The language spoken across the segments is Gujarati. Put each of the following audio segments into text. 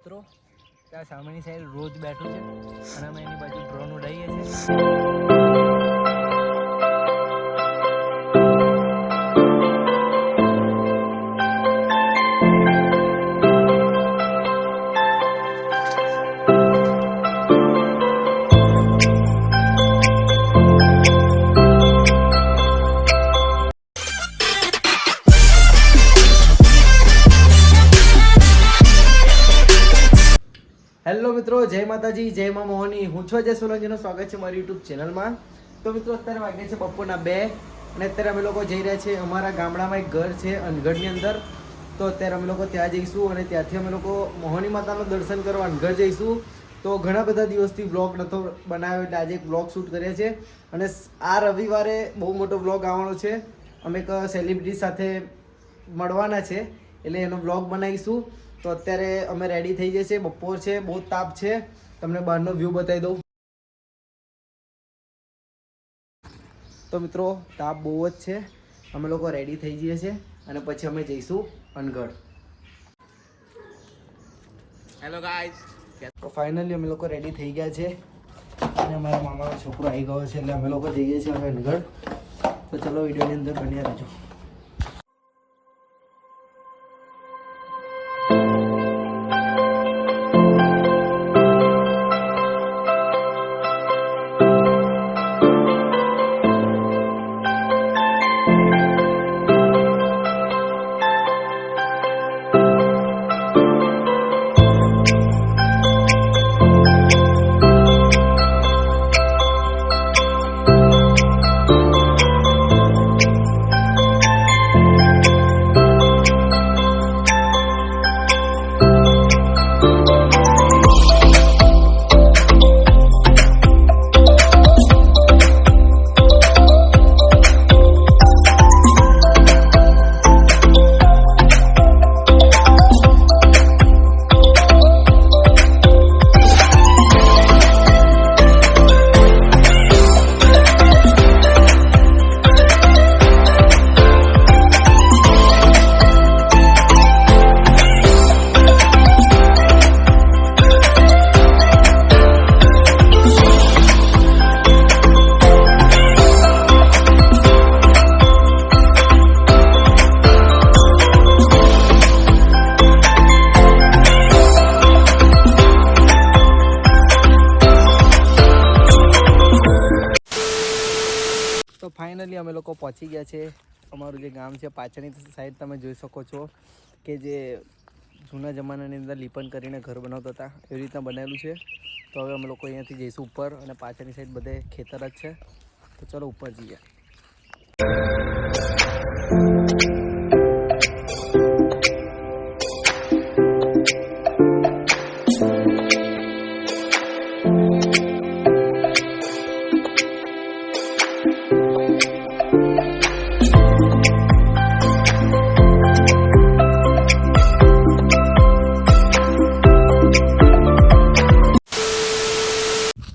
મિત્રો ત્યાં સામેની સાઈડ રોજ બેઠું છે અને અમે એની બાજુ ડ્રોન ઉડાવીએ છીએ. હેલો મિત્રો, જય માતાજી, જય મા મોહની. હું છું અજય સોલંકીનું સ્વાગત છે મારી યુટ્યુબ ચેનલમાં. તો મિત્રો અત્યારે વાગે છે બપોરના 2 અને અત્યારે અમે લોકો જઈ રહ્યા છીએ અમારા ગામડામાં એક ઘર છે અનગઢની અંદર. તો અત્યારે અમે લોકો ત્યાં જઈશું અને ત્યાંથી અમે લોકો મોહની માતાનું દર્શન કરવા અનગઢ જઈશું. તો ઘણા બધા દિવસથી વ્લોગ નહોતો બનાવ્યો એટલે આજે એક વ્લોગ શૂટ કર્યા છે અને આ રવિવારે બહુ મોટો વ્લોગ આવવાનો છે. અમે એક સેલિબ્રિટી સાથે મળવાના છે એટલે એનો વ્લોગ બનાવીશું. તો અત્યારે અમે રેડી થઈ જઈએ છીએ. બપોર છે, બહુ તાપ છે. તમને બહારનો વ્યૂ બતાવી દઉં. તો મિત્રો તાપ બહુ જ છે. અમે લોકો રેડી થઈ જઈએ છીએ અને પછી અમે જઈશું અનગઢ. હેલો ગાઈઝ, તો ફાઇનલી અમે લોકો રેડી થઈ ગયા છે અને અમારા મામાનો છોકરો આવી ગયો છે એટલે અમે લોકો જઈએ છીએ હવે અનગઢ. તો ચલો વિડીયોની અંદર બન્યા રહેજો. તો ફાઇનલી અમે લોકો પહોંચી ગયા છે. અમારું જે ગામ છે પાછળની સાઈડ તમે જોઈ શકો છો કે જે જૂના જમાનાની અંદર લીપન કરીને ઘર બનાવતા હતા એવી રીતના બનાવેલું છે. તો હવે અમે લોકો અહીંયાથી જઈશું ઉપર અને પાછળની સાઈડ બધે ખેતર જ છે. તો ચલો ઉપર જઈએ.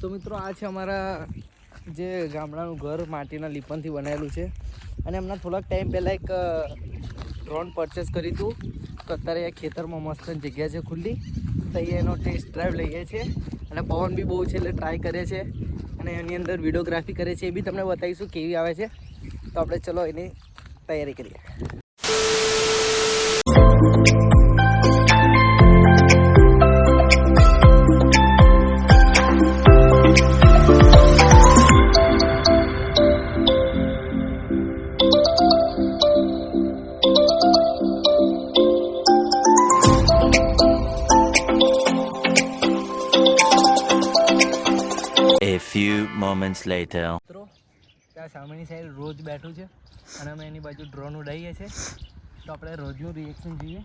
તો મિત્રો આ છે અમારા જે ગામડાનું ઘર માટીના લીપનથી બનાવેલું છે અને હમણાં થોડાક ટાઈમ પહેલાં એક ડ્રોન પરચેસ કર્યું હતું. તો અત્યારે એ ખેતરમાં મસ્ત જગ્યા છે ખુલ્લી. તો અહીંયા એનો ટેસ્ટ ડ્રાઈવ લઈએ છીએ અને પવન બી બહુ છે એટલે ટ્રાય કરે છે અને એની અંદર વિડીયોગ્રાફી કરે છે. એ બી તમને બતાવીશું કેવી આવે છે. તો આપણે ચલો એની તૈયારી કરીએ. A few moments later. મિત્રો ત્યાં સામેની સાઈડ રોજ બેઠું છે અને અમે એની બાજુ ડ્રોન ઉડાવીએ છીએ. તો આપણે રોજનું રિએક્શન જોઈએ.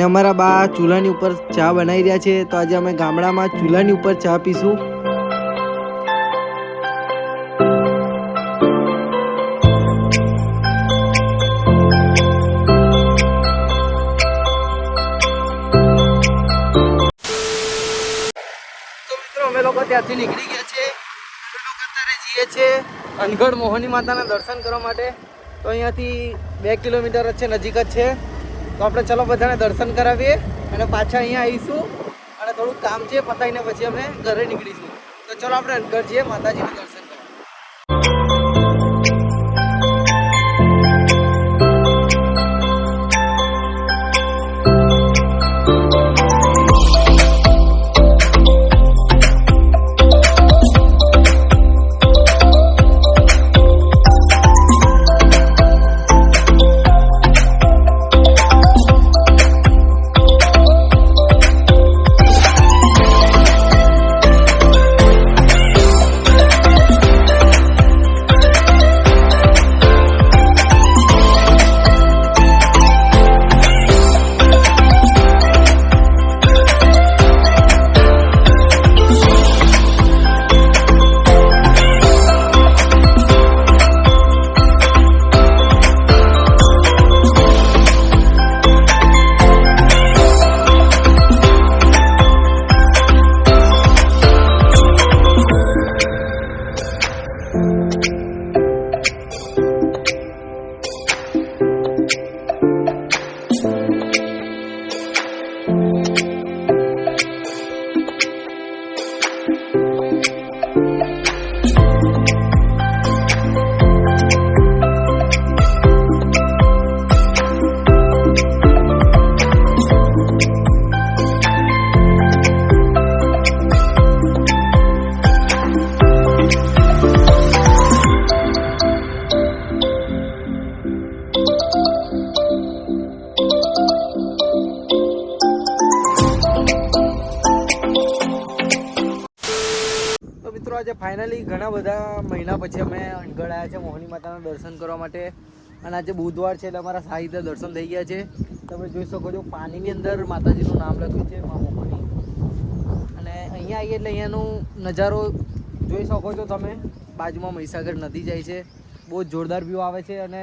અને અમારા બા ચૂલાની ઉપર ચા બનાવી રહ્યા છે. તો આજે અમે ગામડામાં ચૂલાની ઉપર ચા પીશું. અમે લોકો ત્યાંથી નીકળી ગયા છે. અમે લોકો અત્યારે જઈએ છીએ અનગઢ મોહની માતાના દર્શન કરવા માટે. તો અહીંયાથી 2 કિલોમીટર જ છે, નજીક જ છે. તો આપણે ચલો બધાને દર્શન કરાવીએ અને પાછા અહીંયા આવીશું અને થોડુંક કામ છે પતાવીને પછી અમે ઘરે નીકળીશું. તો ચલો આપણે અનગઢ જઈએ માતાજીના દર્શન કરવા. આજે ફાઇનલી ઘણા બધા મહિના પછી અમે અનગઢ આવ્યા છે મોહની માતાના દર્શન કરવા માટે. અને આજે બુધવાર છે એટલે અમારા સારી રીતે દર્શન થઈ ગયા છે. તમે જોઈ શકો છો પાણીની અંદર માતાજીનું નામ લખ્યું છે મા મોહની. અને અહીંયા આવીએ એટલે અહીંયાનો નજારો જોઈ શકો છો તમે. બાજુમાં મહીસાગર નદી જાય છે, બહુ જોરદાર વ્યૂ આવે છે અને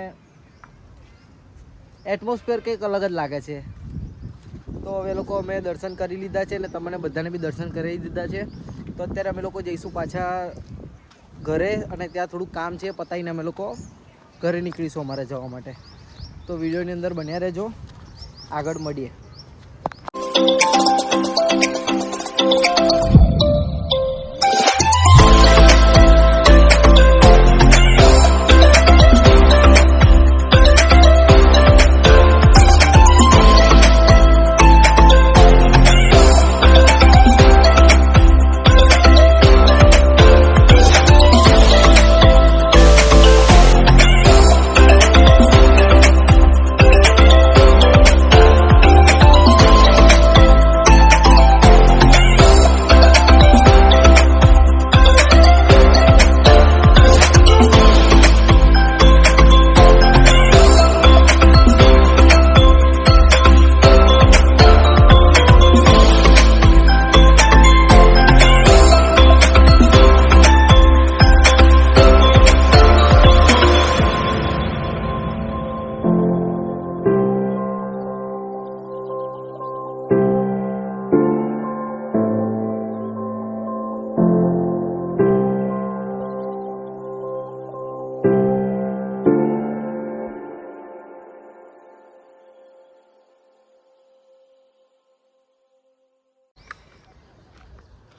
એટમોસ્ફિયર કંઈક અલગ જ લાગે છે. તો હવે લોકો અમે દર્શન કરી લીધા છે અને તમને બધાને બી દર્શન કરી દીધા છે. તો અત્યારે અમે લોકો જઈશું પાછા ઘરે અને ત્યાં થોડુંક કામ છે પતાવીને અમે લોકો ઘરે નીકળીશું અમારે જવા માટે. તો વિડીયોની અંદર બન્યા રહેજો, આગળ મળીએ.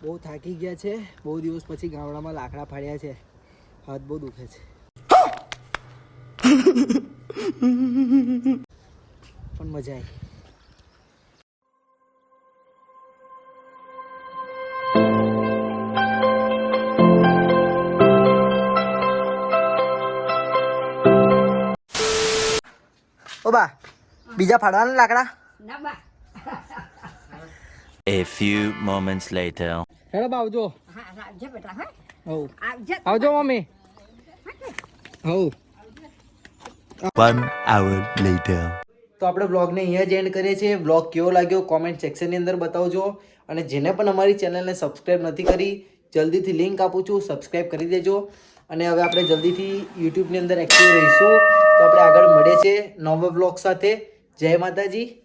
બહુ થાકી ગયા છે, બહુ દિવસ પછી ગામડામાં લાકડા ફાડ્યા છે, હાથ બહુ દુખે છે. પણ મજા આવી. ઓ બા, બીજા ફાડવાના લાકડા? ના બા. A few moments later. Hello બા, આવજો. હા આવજો બેટા. હા હઉ આવજો. આવજો મમ્મી. હઉ 1 hour later. તો આપણે વ્લોગને અહીંયા જ એન્ડ કરીએ છીએ. વ્લોગ કેવો લાગ્યો કોમેન્ટ સેક્શનની અંદર બતાવજો. અને જેને પણ અમારી ચેનલને સબસ્ક્રાઈબ નથી કરી, જલ્દીથી લિંક આપું છું, સબસ્ક્રાઈબ કરી દેજો. અને હવે આપણે જલ્દીથી યુટ્યુબની અંદર એક્ટિવ રહીશું. તો આપણે આગળ મળીએ છીએ નવા વ્લોગ સાથે. જય માતાજી.